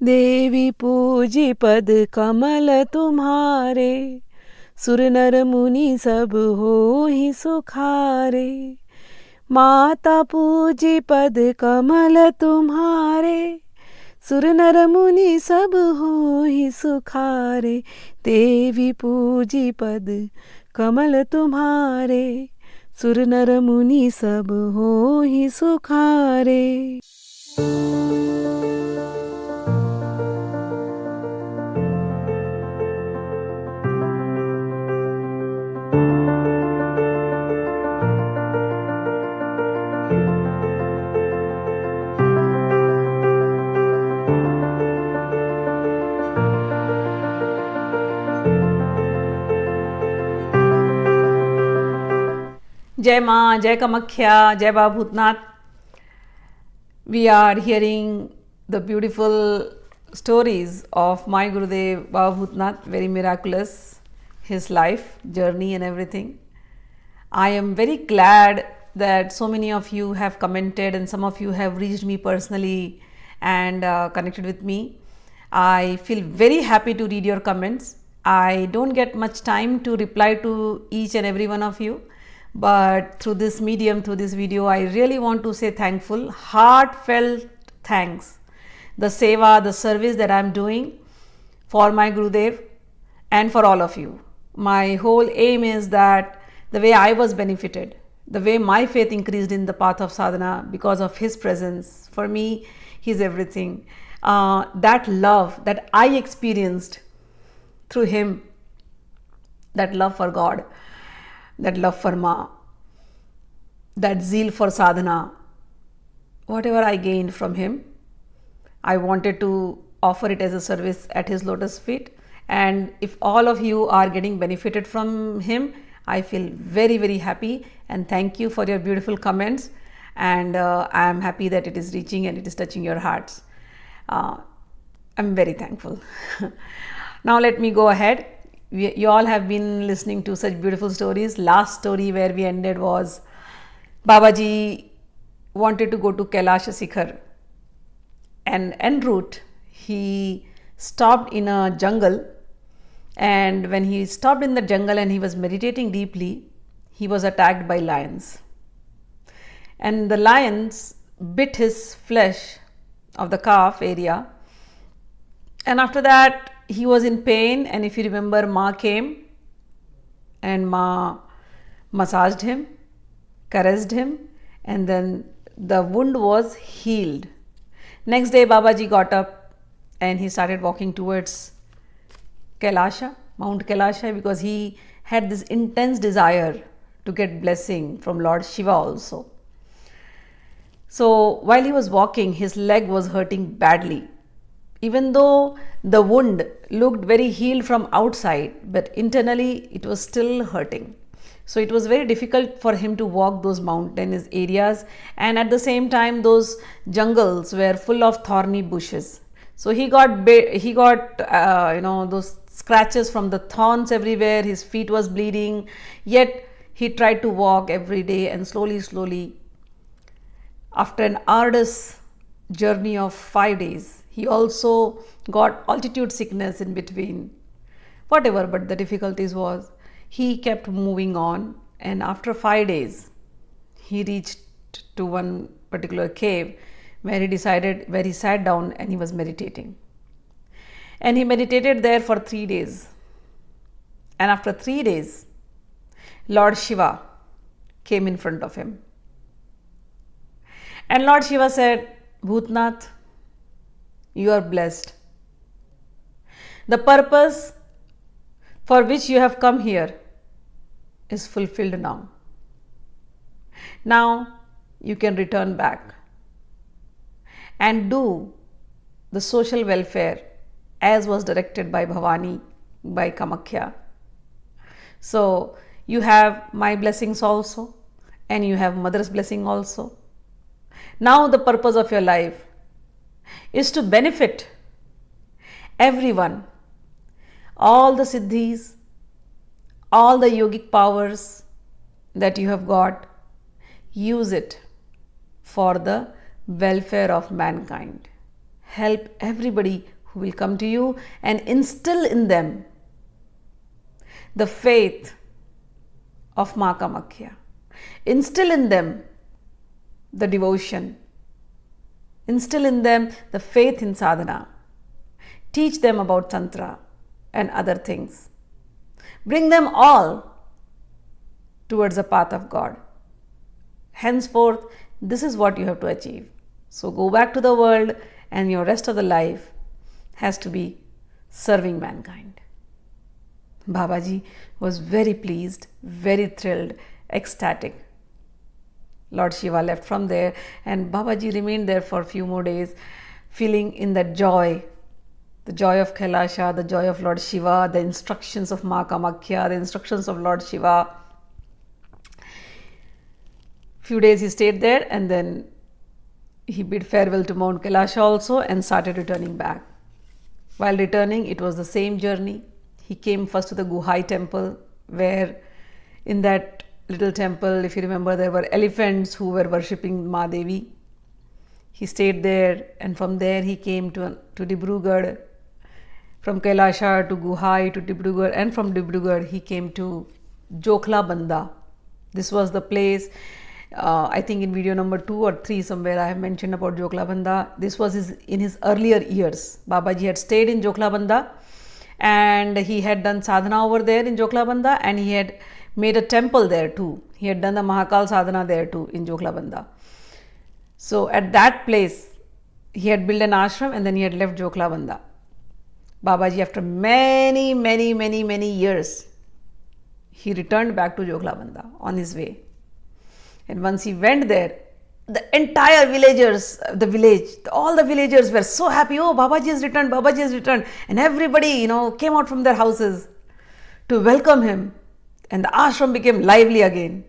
देवी पूजी पद कमल तुम्हारे, सुर नर मुनि सब हो ही सुखारे। माता पूजी पद कमल तुम्हारे, सुर नर मुनि सब हो ही सुखारे। देवी पूजी पद कमल तुम्हारे, सुर नर मुनि सब हो ही सुखारे। Jai Ma, Jai Kamakhya, Jai Baba Bhoothnath. We are hearing the beautiful stories of my Gurudev Baba Bhoothnath, very miraculous, his life, journey and everything. I am very glad that so many of you have commented and some of you have reached me personally and connected with me. I feel very happy to read your comments. I don't get much time to reply to each and every one of you, but through this medium, through this video, I really want to say thankful, heartfelt thanks. The seva, the service that I am doing for my Gurudev and for all of you. My whole aim is that the way I was benefited, the way my faith increased in the path of sadhana because of his presence, for me, he's everything. That love that I experienced through him, that love for God, that love for Ma, that zeal for sadhana, whatever I gained from him, I wanted to offer it as a service at his lotus feet. And if all of you are getting benefited from him, I feel very, very happy, and thank you for your beautiful comments. And I am happy that it is reaching and it is touching your hearts. I'm very thankful. Now let me go ahead. You all have been listening to such beautiful stories. Last story where we ended was Babaji wanted to go to Kailash Sikhar, and en route he stopped in a jungle, and when he stopped in the jungle and he was meditating deeply, he was attacked by lions, and the lions bit his flesh of the calf area, and after that he was in pain. And if you remember, Ma came and Ma massaged him, caressed him, and then the wound was healed. Next day Babaji got up and he started walking towards Kailasha, Mount Kailasha, because he had this intense desire to get blessing from Lord Shiva also. So while he was walking, his leg was hurting badly. Even though the wound looked very healed from outside, but internally it was still hurting. So it was very difficult for him to walk those mountainous areas, and at the same time those jungles were full of thorny bushes. So he got those scratches from the thorns everywhere. His feet was bleeding, yet he tried to walk every day, and slowly, after an arduous journey of 5 days, he also got altitude sickness in between. Whatever, but the difficulties was, he kept moving on, and after 5 days, he reached to one particular cave where he sat down and he was meditating. And he meditated there for 3 days. And after 3 days, Lord Shiva came in front of him. And Lord Shiva said, Bhoothnath, you are blessed. The purpose for which you have come here is fulfilled now. Now you can return back and do the social welfare as was directed by Bhavani, by Kamakya. So you have my blessings also, and you have Mother's blessing also. Now the purpose of your life is to benefit everyone, all the siddhis, all the yogic powers that you have got, use it for the welfare of mankind. help everybody who will come to you and instill in them the faith of Ma Kamakhya. Instill in them the devotion. Instill in them the faith in sadhana. Teach them about tantra and other things. Bring them all towards the path of God. Henceforth, this is what you have to achieve. So go back to the world and your rest of the life has to be serving mankind. Babaji was very pleased, very thrilled, ecstatic. Lord Shiva left from there and Babaji remained there for a few more days, feeling in that joy, the joy of Kailasha, the joy of Lord Shiva, the instructions of Ma Kamakhya, the instructions of Lord Shiva. Few days he stayed there and then he bid farewell to Mount Kailasha also and started returning back. While returning, it was the same journey. He came first to the Guhai temple, where in that little temple, if you remember, there were elephants who were worshipping Ma Devi. He stayed there and from there he came to Dibrugarh. From Kailasha to Guhai to Dibrugarh, and from Dibrugarh he came to Joklabanda. This was the place, I think in video number 2 or 3 somewhere I have mentioned about Joklabanda. This was in his earlier years. Babaji had stayed in Joklabanda and he had done sadhana over there in Joklabanda and he had made a temple there too. He had done the Mahakal sadhana there too in Joklabanda. So at that place he had built an ashram and then he had left Joklabanda. Babaji, after many years, he returned back to Joklabanda on his way. And once he went there, the entire villagers, all the villagers were so happy. Oh, Babaji has returned, Babaji has returned. And everybody, came out from their houses to welcome him. And the ashram became lively again.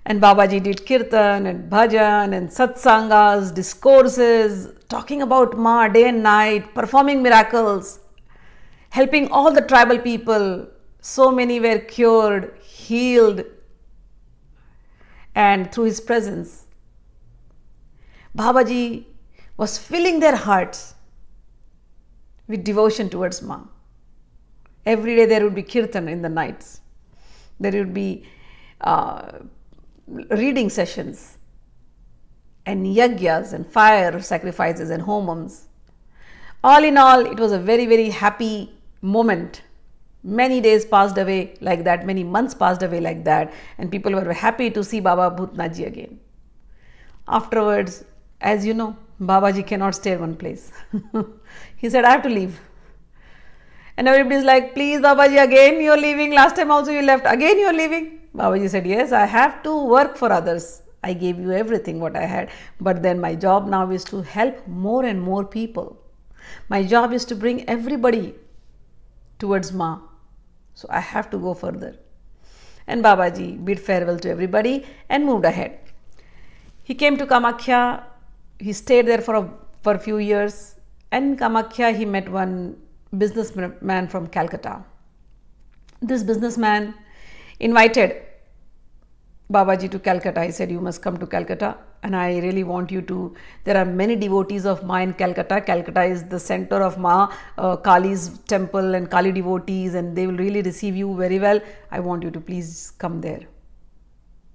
And Babaji did kirtan and bhajan and satsangas, discourses, talking about Ma day and night, performing miracles, helping all the tribal people. So many were cured, healed, and through his presence, Babaji was filling their hearts with devotion towards Ma. Every day there would be kirtan in the nights. There would be reading sessions and yagyas and fire sacrifices and homams. All in all, it was a very happy moment. Many days passed away like that, many months passed away like that, and people were happy to see Baba Bhoothnath ji again. Afterwards, as you know, Babaji cannot stay in one place. He said, I have to leave. And everybody is like, please Babaji, again you are leaving. Last time also you left, again you are leaving. Babaji said, yes, I have to work for others. I gave you everything what I had, but then my job now is to help more and more people. My job is to bring everybody towards Ma. So I have to go further. And Babaji bid farewell to everybody and moved ahead. He came to Kamakya. He stayed there for a few years. And in Kamakya, he met one businessman from Calcutta. This businessman invited Babaji to Calcutta. He said, you must come to Calcutta and I really want you to. There are many devotees of Ma in Calcutta. Calcutta is the center of Ma Kali's temple and Kali devotees, and they will really receive you very well. I want you to please come there.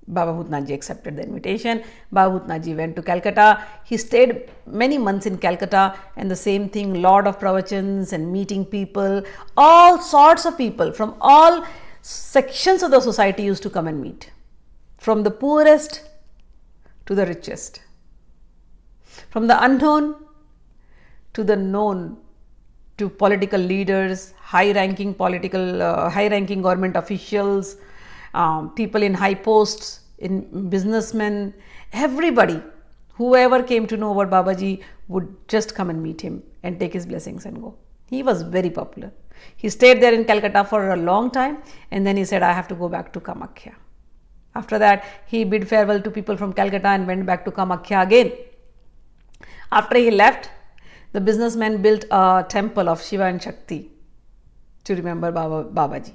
Baba Bhoothnath ji accepted the invitation. Baba Bhoothnath ji went to Calcutta. He stayed many months in Calcutta, and the same thing, lot of pravachans and meeting people, all sorts of people from all sections of the society used to come and meet. From the poorest to the richest, from the unknown to the known, to political leaders, high-ranking government officials, people in high posts, in businessmen, everybody, whoever came to know about Babaji would just come and meet him and take his blessings and go. He was very popular. He stayed there in Calcutta for a long time and then he said, I have to go back to Kamakya. After that, he bid farewell to people from Calcutta and went back to Kamakya again. After he left, the businessman built a temple of Shiva and Shakti to remember Babaji.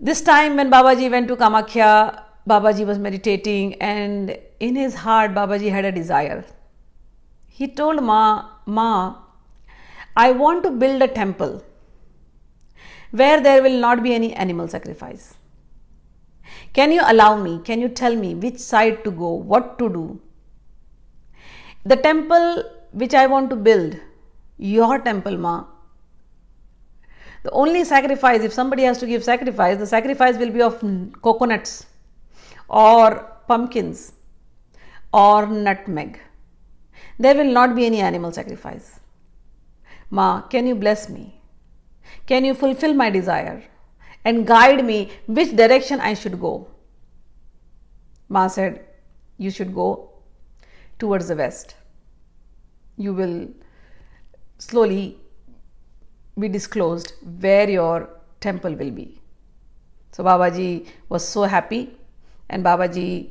This time when Babaji went to Kamakya, Babaji was meditating and in his heart Babaji had a desire. he told Ma, I want to build a temple where there will not be any animal sacrifice. Can you allow me? Can you tell me which side to go, what to do? The temple which I want to build, your temple, Ma. The only sacrifice, if somebody has to give sacrifice, the sacrifice will be of coconuts or pumpkins or nutmeg. There will not be any animal sacrifice. Ma, can you bless me? Can you fulfill my desire and guide me which direction I should go? Ma said, you should go towards the west. You will slowly be disclosed where your temple will be. So Babaji was so happy, and Babaji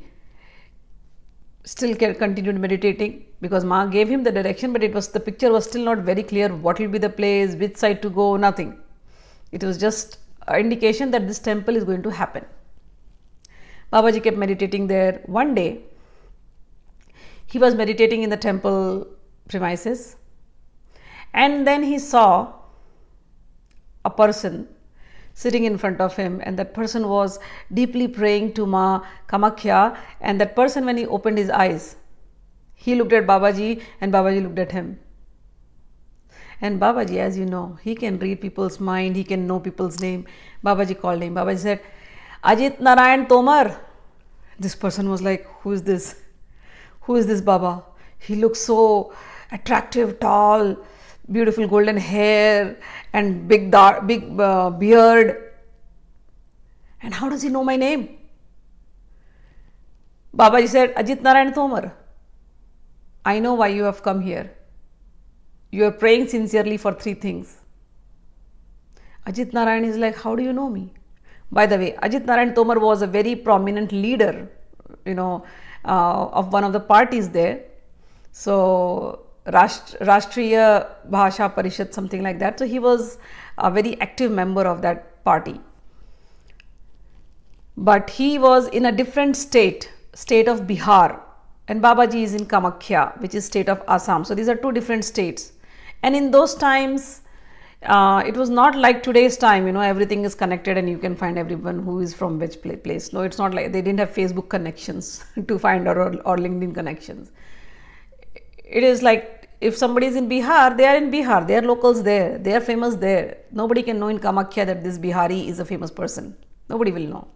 still continued meditating because Ma gave him the direction, but the picture was still not very clear. What will be the place, which side to go, nothing. It was just an indication that this temple is going to happen. Babaji kept meditating there. One day, he was meditating in the temple premises, and then he saw a person sitting in front of him, and that person was deeply praying to Ma Kamakhya, and that person, when he opened his eyes, he looked at Babaji and Babaji looked at him. And Babaji, as you know, he can read people's mind, he can know people's name. Babaji called him. Babaji said, Ajit, Narayan, Thomar. This person was like, who is this? Who is this Baba? He looks so attractive, tall, beautiful golden hair and big beard. And how does he know my name? Babaji said, Ajit Narayan Thomar, I know why you have come here. You are praying sincerely for 3 things. Ajit Narayan is like, how do you know me? By the way, Ajit Narayan Thomar was a very prominent leader, of one of the parties there. So, Rashtriya Bhasha Parishad, something like that. So, he was a very active member of that party. But he was in a different state of Bihar, and Babaji is in Kamakya, which is state of Assam. So, these are 2 different states. And in those times, it was not like today's time, everything is connected and you can find everyone who is from which place. No, it's not like they didn't have Facebook connections to find or LinkedIn connections. It is like if somebody is in Bihar, they are in Bihar, they are locals there, they are famous there. Nobody can know in Kamakya that this Bihari is a famous person. Nobody will know.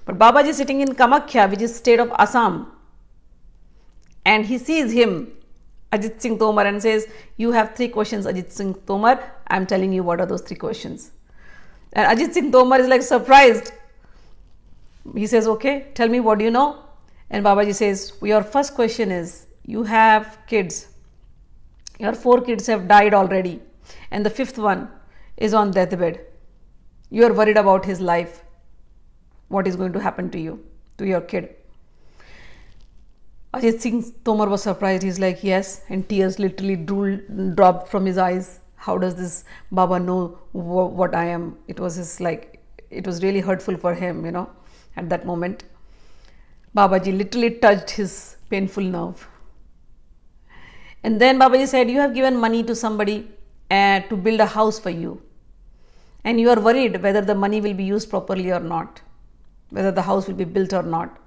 But Babaji is sitting in Kamakya, which is state of Assam, and he sees him, Ajit Singh Thomar, and says, you have 3 questions, Ajit Singh Thomar. I am telling you what are those 3 questions. And Ajit Singh Thomar is like surprised. He says, okay, tell me, what do you know? And Babaji says, your first question is, you have kids. Your 4 kids have died already, and the 5th one is on deathbed. You are worried about his life. What is going to happen to you, to your kid? Ajit Singh Thomar was surprised. He's like, yes, and tears literally dropped from his eyes. How does this Baba know what I am? It was really hurtful for him, at that moment. Babaji literally touched his painful nerve. And then Babaji said, you have given money to somebody to build a house for you. And you are worried whether the money will be used properly or not, whether the house will be built or not.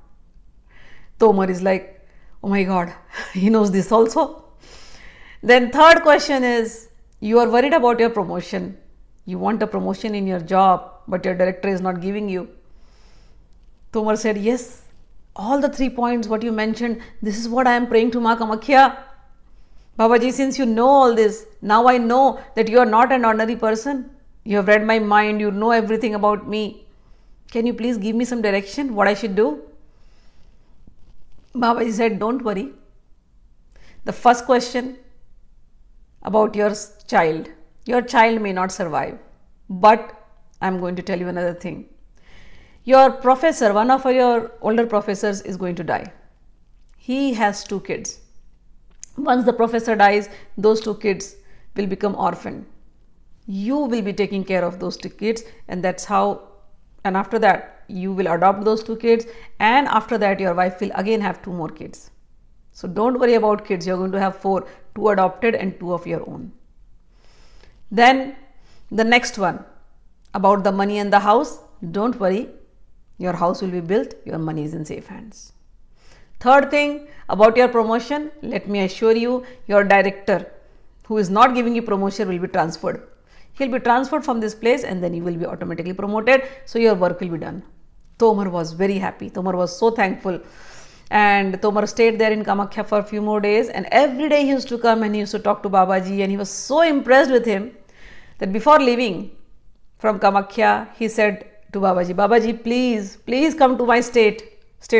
Thomar is like, oh my God, he knows this also. Then 3rd question is, you are worried about your promotion. You want a promotion in your job, but your director is not giving you. Thomar said, yes, all the 3 points what you mentioned, this is what I am praying to Ma Kamakhya. Babaji, since you know all this, now I know that you are not an ordinary person. You have read my mind, you know everything about me. Can you please give me some direction, what I should do? Babaji said, don't worry. The first question about your child may not survive. But I am going to tell you another thing. Your professor, one of your older professors is going to die. He has 2 kids. Once the professor dies, those 2 kids will become orphaned. You will be taking care of those 2 kids, and that's how, and after that, you will adopt those 2 kids, and after that, your wife will again have 2 more kids. So don't worry about kids, you're going to have 4. 2 adopted and 2 of your own. Then the next one about the money and the house, don't worry, your house will be built, your money is in safe hands. Third thing about your promotion, let me assure you, your director who is not giving you promotion will be transferred. He'll be transferred from this place and then you will be automatically promoted, so your work will be done. Thomar was very happy. Thomar was so thankful. And Thomar stayed there in Kamakya for a few more days, and every day he used to come and he used to talk to Babaji, and he was so impressed with him that before leaving from Kamakya, he said to Babaji, Babaji, please come to my state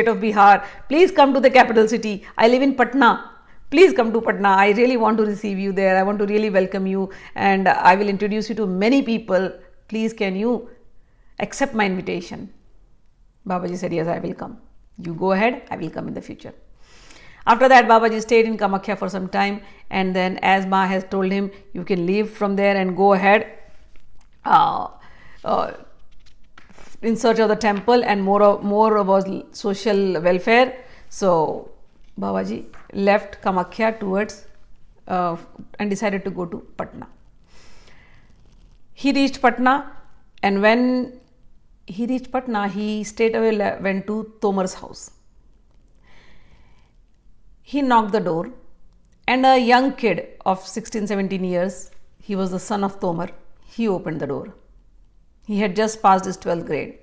of Bihar. Please come to the capital city. I live in Patna. Please come to Patna. I really want to receive you there. I want to really welcome you, and I will introduce you to many people. Please, can you accept my invitation? Babaji said, yes, I will come. You go ahead, I will come in the future. After that, Babaji stayed in Kamakya for some time, and then as Ma has told him, you can leave from there and go ahead in search of the temple and more about social welfare. So Babaji left Kamakya towards and decided to go to Patna. He reached Patna, and when he reached Patna, he straight away went to Thomar's house. He knocked the door, and a young kid of 16-17 years, he was the son of Thomar, he opened the door. He had just passed his 12th grade.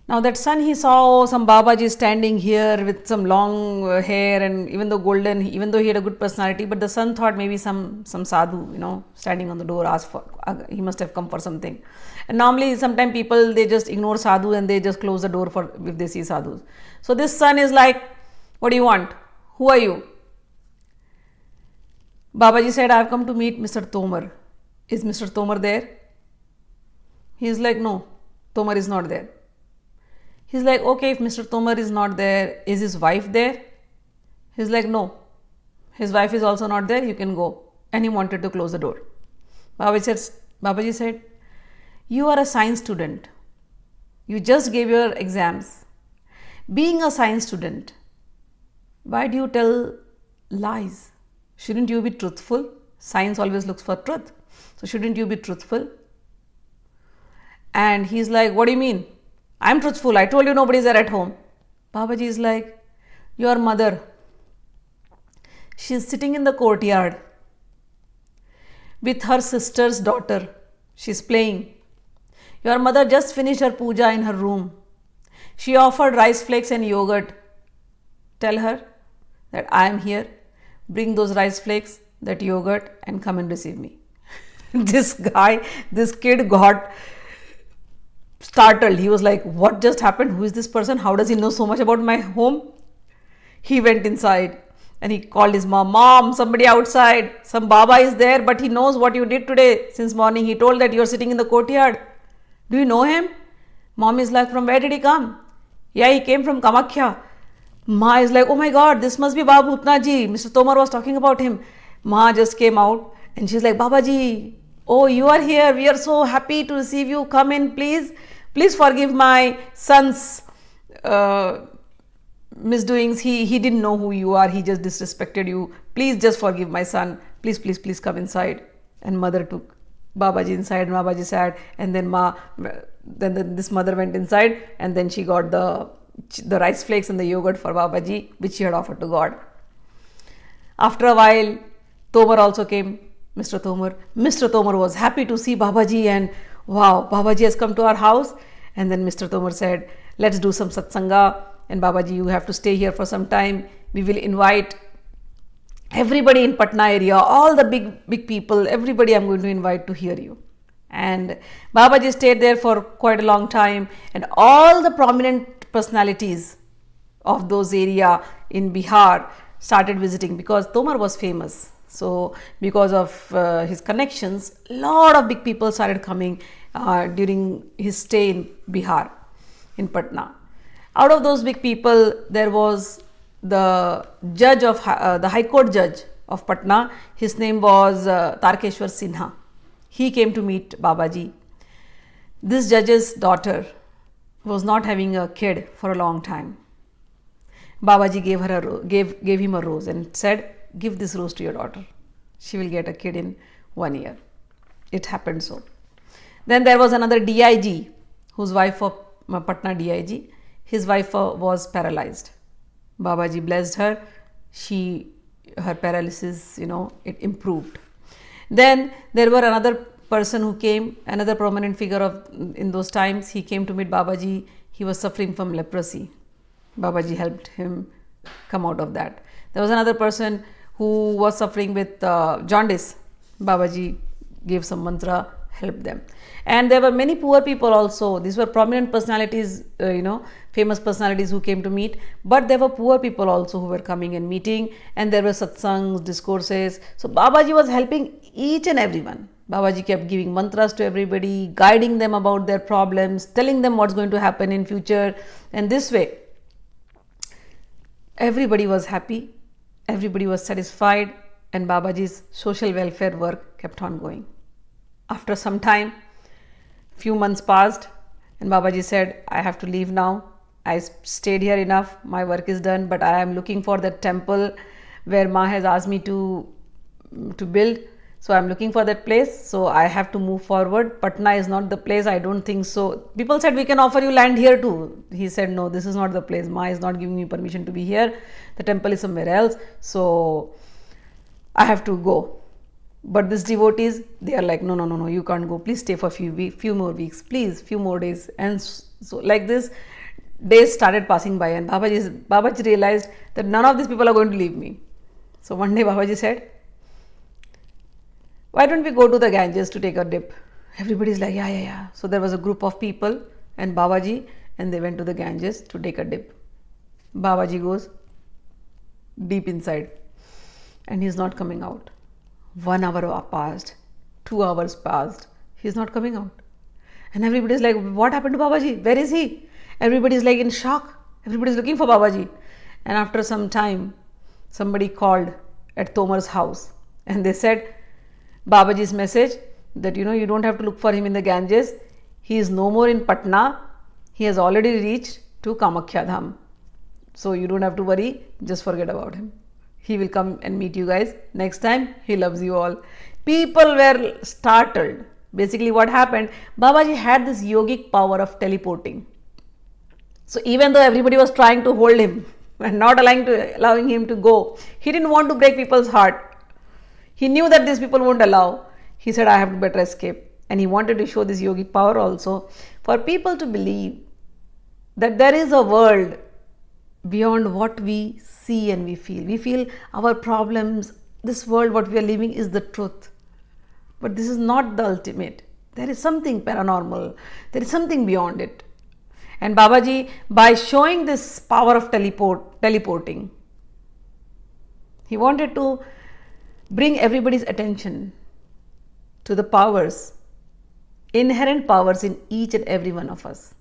Now that son, he saw some Babaji standing here with some long hair, and even though he had a good personality, but the son thought maybe some sadhu, standing on the door, asked for, he must have come for something. And normally sometimes people, they just ignore sadhu and they just close the door if they see sadhus. So this son is like, what do you want? Who are you? Babaji said, I have come to meet Mr. Thomar. Is Mr. Thomar there? He is like, no, Thomar is not there. He's like, okay, if Mr. Thomar is not there, is his wife there? He's like, no, his wife is also not there, you can go. And he wanted to close the door. Babaji said, you are a science student. You just gave your exams. Being a science student, why do you tell lies? Shouldn't you be truthful? Science always looks for truth. So shouldn't you be truthful? And he's like, what do you mean? I'm truthful. I told you nobody's there at home. Babaji is like, your mother, she's sitting in the courtyard with her sister's daughter. She's playing. Your mother just finished her puja in her room. She offered rice flakes and yogurt. Tell her that I am here. Bring those rice flakes, that yogurt, and come and receive me. This kid got startled. He was like, what just happened? Who is this person? How does he know so much about my home? He went inside and he called his mom. Mom, somebody outside. Some Baba is there, but he knows what you did today since morning. He told that you are sitting in the courtyard. Do you know him? Mom is like, from where did he come? Yeah, he came from Kamakya. Ma is like, oh my God, this must be Baba Bhoothnath ji. Mr. Thomar was talking about him. Ma just came out and she's like, Babaji, oh, you are here. We are so happy to receive you. Come in, please. Please forgive my son's misdoings. He didn't know who you are. He just disrespected you. Please just forgive my son. Please come inside. And mother took Babaji inside, and Babaji sat, and then then this mother went inside, and then she got the rice flakes and the yogurt for Babaji, which she had offered to God. After a while, Thomar also came, Mr. Thomar. Mr. Thomar was happy to see Babaji, and wow, Babaji has come to our house. And then Mr. Thomar said, let's do some satsanga, and Babaji, you have to stay here for some time. We will invite everybody in Patna area, all the big people, everybody I'm going to invite to hear you. And Babaji stayed there for quite a long time, and all the prominent personalities of those area in Bihar started visiting because Thomar was famous. So because of his connections, a lot of big people started coming during his stay in Bihar, in Patna. Out of those big people, there was the judge of the High Court judge of Patna. His name was Tarkeshwar Sinha. He came to meet Babaji. This judge's daughter was not having a kid for a long time. Babaji gave him a rose and said, give this rose to your daughter. She will get a kid in 1 year. It happened so. Then there was another DIG, whose wife of Patna DIG, his wife was paralyzed. Babaji blessed her. Her paralysis, it improved. Then there were another person who came, another prominent figure in those times. He came to meet Babaji. He was suffering from leprosy. Babaji helped him come out of that. There was another person who was suffering with jaundice. Babaji gave some mantra, helped them. And there were many poor people also. These were prominent personalities, famous personalities who came to meet. But there were poor people also who were coming and meeting. And there were satsangs, discourses. So Babaji was helping each and everyone. Babaji kept giving mantras to everybody, guiding them about their problems, telling them what's going to happen in future. And this way, everybody was happy, everybody was satisfied, and Babaji's social welfare work kept on going. After some time, few months passed, and Babaji said, I have to leave now. I stayed here enough, my work is done, but I am looking for that temple where Ma has asked me to build. So I'm looking for that place, so I have to move forward. Patna is not the place, I don't think so. People said, we can offer you land here too. He said, no, this is not the place. Ma is not giving me permission to be here. The temple is somewhere else, so I have to go. But these devotees, they are like, no, you can't go. Please stay for few more weeks, please, few more days. And so like this, days started passing by, and Babaji realized that none of these people are going to leave me. So one day Babaji said, why don't we go to the Ganges to take a dip? Everybody's like, yeah. So there was a group of people and Babaji, and they went to the Ganges to take a dip. Babaji goes deep inside and he's not coming out. 1 hour passed, 2 hours passed, he's not coming out. And everybody's like, what happened to Babaji? Where is he? Everybody's like in shock. Everybody's looking for Babaji. And after some time, somebody called at Thomar's house and they said, Babaji's message that you don't have to look for him in the Ganges. He is no more in Patna. He has already reached to Kamakya Dham. So you don't have to worry. Just forget about him. He will come and meet you guys next time. He loves you all. People were startled. Basically what happened, Babaji had this yogic power of teleporting. So even though everybody was trying to hold him and not allowing him to go, he didn't want to break people's heart. He knew that these people won't allow. He said, I have to better escape. And he wanted to show this yogic power also for people to believe that there is a world beyond what we see and we feel. We feel our problems, this world, what we are living is the truth. But this is not the ultimate. There is something paranormal. There is something beyond it. And Babaji, by showing this power of teleporting, he wanted to bring everybody's attention to the powers, inherent powers in each and every one of us.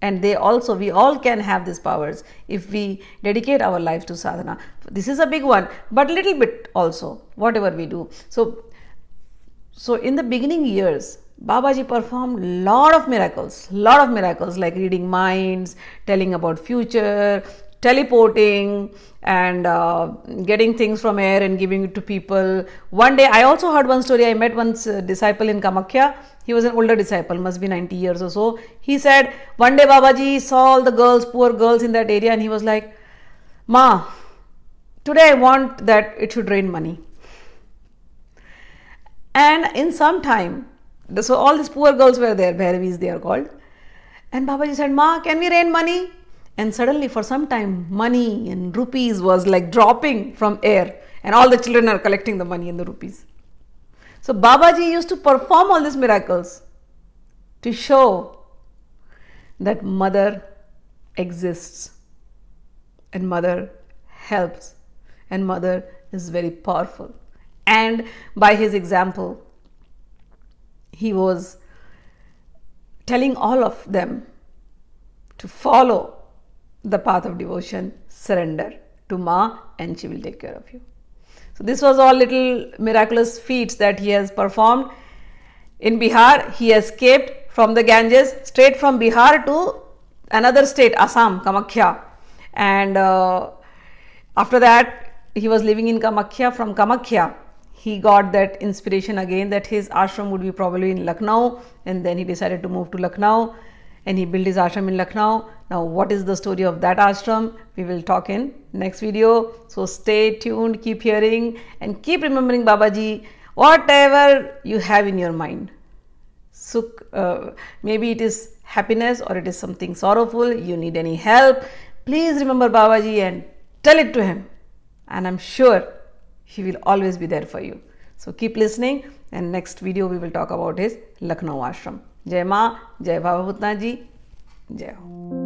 And we all can have these powers if we dedicate our lives to sadhana. This is a big one, but little bit also, whatever we do. So in the beginning years, Babaji performed lot of miracles like reading minds, telling about future, teleporting, and getting things from air and giving it to people. One day, I also heard one story. I met one disciple in Kamakya. He was an older disciple, must be 90 years or so. He said, one day Babaji saw all the girls, poor girls in that area, and he was like, Ma, today I want that it should rain money. And in some time, so all these poor girls were there, Bhairavis they are called. And Babaji said, Ma, can we rain money? And suddenly for some time, money and rupees was like dropping from air. And all the children are collecting the money and the rupees. So Babaji used to perform all these miracles to show that Mother exists. And Mother helps. And Mother is very powerful. And by his example, he was telling all of them to follow the path of devotion, surrender to Ma, and she will take care of you. So this was all little miraculous feats that he has performed. In Bihar, he escaped from the Ganges, straight from Bihar to another state, Assam, Kamakya. And after that, he was living in Kamakya, from Kamakya he got that inspiration again that his ashram would be probably in Lucknow, and then he decided to move to Lucknow and he built his ashram in Lucknow. Now what is the story of that ashram? We will talk in next video. So stay tuned, keep hearing and keep remembering Babaji, whatever you have in your mind. Sukh, maybe it is happiness or it is something sorrowful, you need any help, please remember Babaji and tell it to him, and I'm sure he will always be there for you. So keep listening, and next video we will talk about his Lucknow ashram. Jai Ma, Jai Baba Bhoothnath ji, Jai Ho.